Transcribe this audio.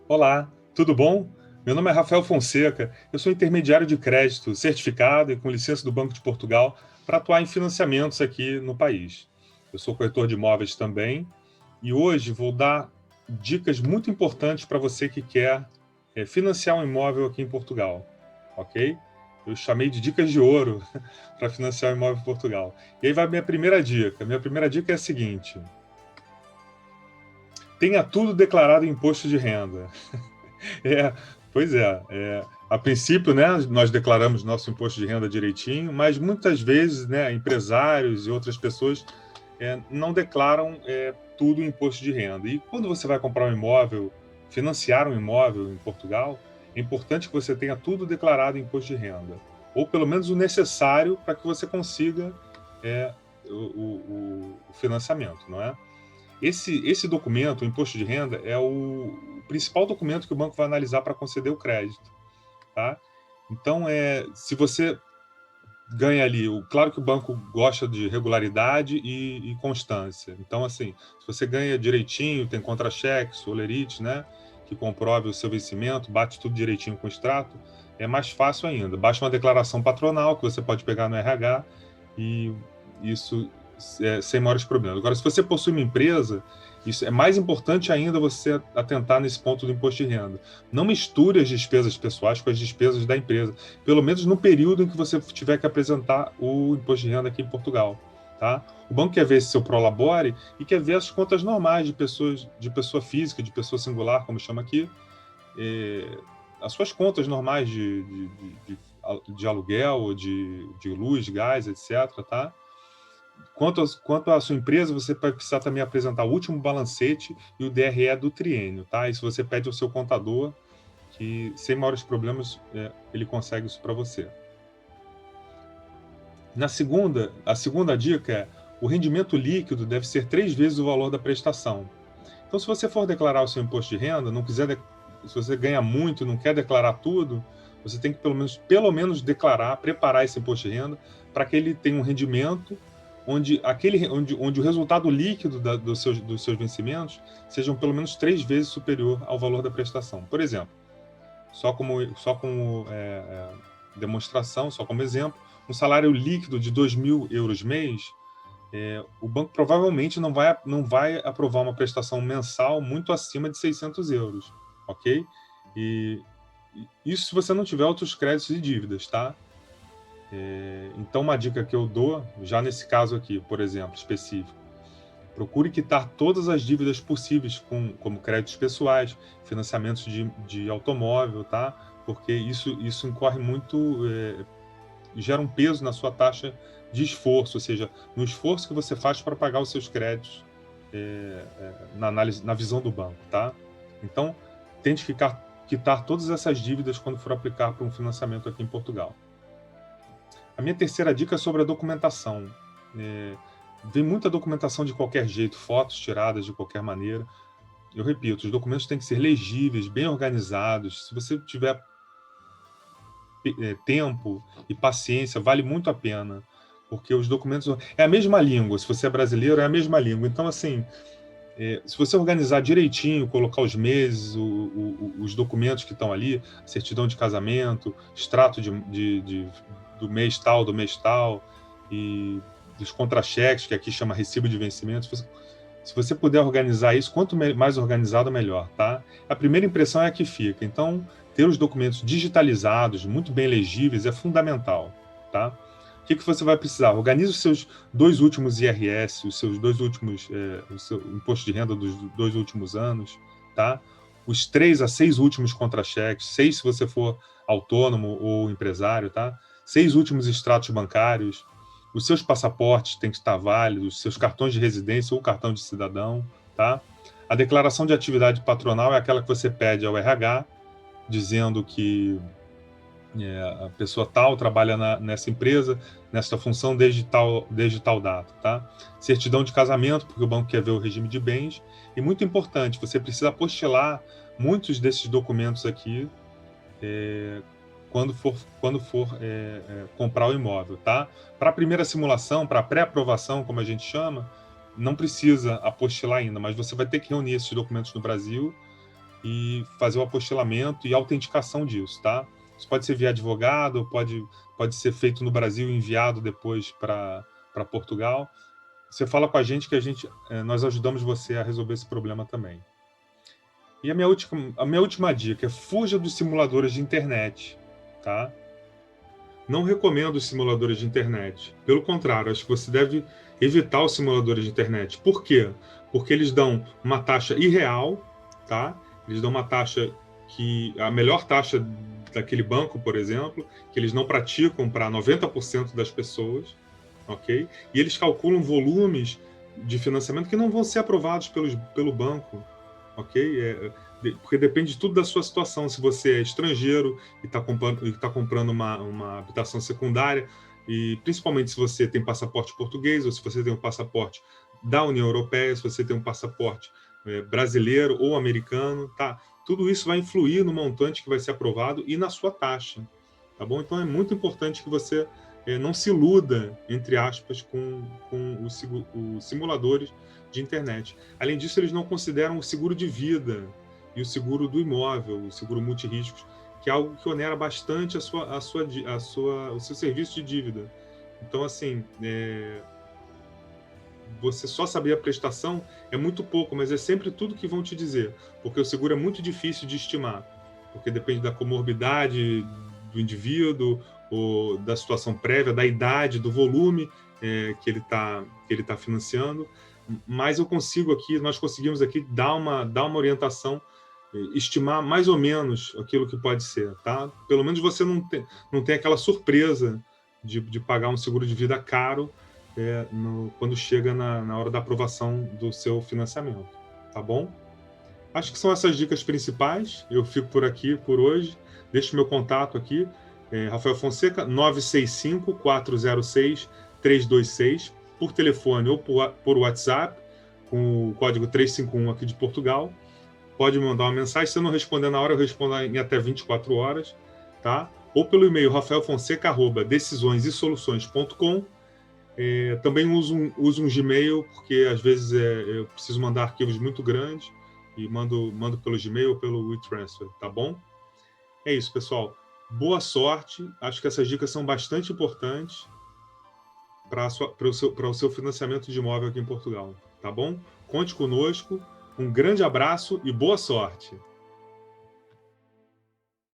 Olá, tudo bom? Meu nome é Rafael Fonseca, eu sou intermediário de crédito certificado e com licença do Banco de Portugal para atuar em financiamentos aqui no país. Eu sou corretor de imóveis também e hoje vou dar dicas muito importantes para você que quer financiar um imóvel aqui em Portugal, ok? Eu chamei de dicas de ouro para financiar um imóvel em Portugal. E aí vai a minha primeira dica. Minha primeira dica é a seguinte: tenha tudo declarado em imposto de renda. É, pois é, a princípio, né, nós declaramos nosso imposto de renda direitinho, mas muitas vezes, né, empresários e outras pessoas não declaram tudo o imposto de renda. E quando você vai comprar um imóvel, financiar um imóvel em Portugal, é importante que você tenha tudo declarado em imposto de renda, ou pelo menos o necessário para que você consiga é, o financiamento, não é? Esse documento, o imposto de renda, é o principal documento que o banco vai analisar para conceder o crédito, tá? Então, se você ganha ali, claro que o banco gosta de regularidade e constância. Então, assim, se você ganha direitinho, tem contra-cheque, solerite, né, que comprove o seu vencimento, bate tudo direitinho com o extrato, é mais fácil ainda. Basta uma declaração patronal que você pode pegar no RH e isso sem maiores problemas. Agora, se você possui uma empresa, isso é mais importante ainda você atentar nesse ponto do imposto de renda. Não misture as despesas pessoais com as despesas da empresa, pelo menos no período em que você tiver que apresentar o imposto de renda aqui em Portugal, tá? O banco quer ver seu prolabore e quer ver as contas normais de pessoas, de pessoa física, de pessoa singular, como chama aqui, as suas contas normais de aluguel, de luz, gás, etc., tá? Quanto à sua empresa, você vai precisar também apresentar o último balancete e o DRE do triênio, tá? Isso você pede ao seu contador, que sem maiores problemas ele consegue isso para você. A segunda dica é: o rendimento líquido deve ser 3 vezes o valor da prestação. Então, se você for declarar o seu imposto de renda, não quiser, se você ganha muito e não quer declarar tudo, você tem que pelo menos declarar, preparar esse imposto de renda para que ele tenha um rendimento onde o resultado líquido dos seus vencimentos sejam pelo menos 3 vezes superior ao valor da prestação. Por exemplo, só como demonstração, só como exemplo, um salário líquido de 2.000 euros mês, o banco provavelmente não vai aprovar uma prestação mensal muito acima de 600 euros, ok? E isso se você não tiver outros créditos e dívidas, tá? Então, uma dica que eu dou, já nesse caso aqui, por exemplo, específico, procure quitar todas as dívidas possíveis, como créditos pessoais, financiamentos de automóvel, tá? Porque isso incorre muito, gera um peso na sua taxa de esforço, ou seja, no esforço que você faz para pagar os seus créditos na visão do banco, tá? Então, tente quitar todas essas dívidas quando for aplicar para um financiamento aqui em Portugal. A minha terceira dica é sobre a documentação. Vem muita documentação de qualquer jeito, fotos tiradas de qualquer maneira. Eu repito, os documentos têm que ser legíveis, bem organizados. Se você tiver tempo e paciência, vale muito a pena, porque os documentos é a mesma língua. Se você é brasileiro, é a mesma língua. Então, assim, se você organizar direitinho, colocar os meses, os documentos que estão ali, certidão de casamento, extrato do mês tal, e dos contra-cheques, que aqui chama recibo de vencimento. Se você puder organizar isso, quanto mais organizado, melhor, tá? A primeira impressão é a que fica. Então, ter os documentos digitalizados, muito bem legíveis, é fundamental, tá? O que você vai precisar? Organize os seus 2 últimos IRS, os seus 2 últimos, o seu imposto de renda dos 2 últimos anos, tá? Os 3 a 6 últimos contra-cheques, 6 se você for autônomo ou empresário, tá? 6 últimos extratos bancários, os seus passaportes têm que estar válidos, seus cartões de residência ou cartão de cidadão, tá? A declaração de atividade patronal é aquela que você pede ao RH, dizendo que a pessoa tal trabalha nessa empresa, nessa função desde tal data, tá? Certidão de casamento, porque o banco quer ver o regime de bens. E muito importante, você precisa apostilar muitos desses documentos aqui quando for comprar o imóvel, tá? Para a primeira simulação, para a pré-aprovação, como a gente chama, não precisa apostilar ainda, mas você vai ter que reunir esses documentos no Brasil e fazer o apostilamento e autenticação disso, tá? Isso pode ser via advogado, pode ser feito no Brasil e enviado depois para Portugal. Você fala com a gente que nós ajudamos você a resolver esse problema também. E a minha última dica é fuja dos simuladores de internet, tá? Não recomendo os simuladores de internet. Pelo contrário, acho que você deve evitar os simuladores de internet. Por quê? Porque eles dão uma taxa irreal, tá? Eles dão uma taxa a melhor taxa daquele banco, por exemplo, que eles não praticam para 90% das pessoas, ok? E eles calculam volumes de financiamento que não vão ser aprovados pelo banco, ok? Porque depende tudo da sua situação. Se você é estrangeiro e está comprando uma habitação secundária, e principalmente se você tem passaporte português, ou se você tem um passaporte da União Europeia, se você tem um passaporte brasileiro ou americano, tá? Tudo isso vai influir no montante que vai ser aprovado e na sua taxa, tá bom? Então é muito importante que você não se iluda, entre aspas, com os simuladores de internet. Além disso, eles não consideram o seguro de vida e o seguro do imóvel, o seguro multirriscos, que é algo que onera bastante o seu serviço de dívida. Então, assim, você só saber a prestação é muito pouco, mas é sempre tudo que vão te dizer, porque o seguro é muito difícil de estimar, porque depende da comorbidade do indivíduo, ou da situação prévia, da idade, do volume que ele tá financiando. Mas nós conseguimos aqui dar uma orientação, estimar mais ou menos aquilo que pode ser, tá? Pelo menos você não tem aquela surpresa de pagar um seguro de vida caro quando chega na hora da aprovação do seu financiamento, tá bom? Acho que são essas dicas principais. Eu fico por aqui por hoje. Deixo meu contato aqui, Rafael Fonseca, 965-406-326, por telefone ou por WhatsApp, com o código 351 aqui de Portugal. Pode me mandar uma mensagem. Se eu não responder na hora, eu respondo em até 24 horas, tá? Ou pelo e-mail rafaelfonseca@decisõesesoluções.com. Também uso um Gmail, porque às vezes eu preciso mandar arquivos muito grandes e mando pelo Gmail ou pelo WeTransfer, tá bom? É isso, pessoal. Boa sorte. Acho que essas dicas são bastante importantes para o seu financiamento de imóvel aqui em Portugal, tá bom? Conte conosco. Um grande abraço e boa sorte.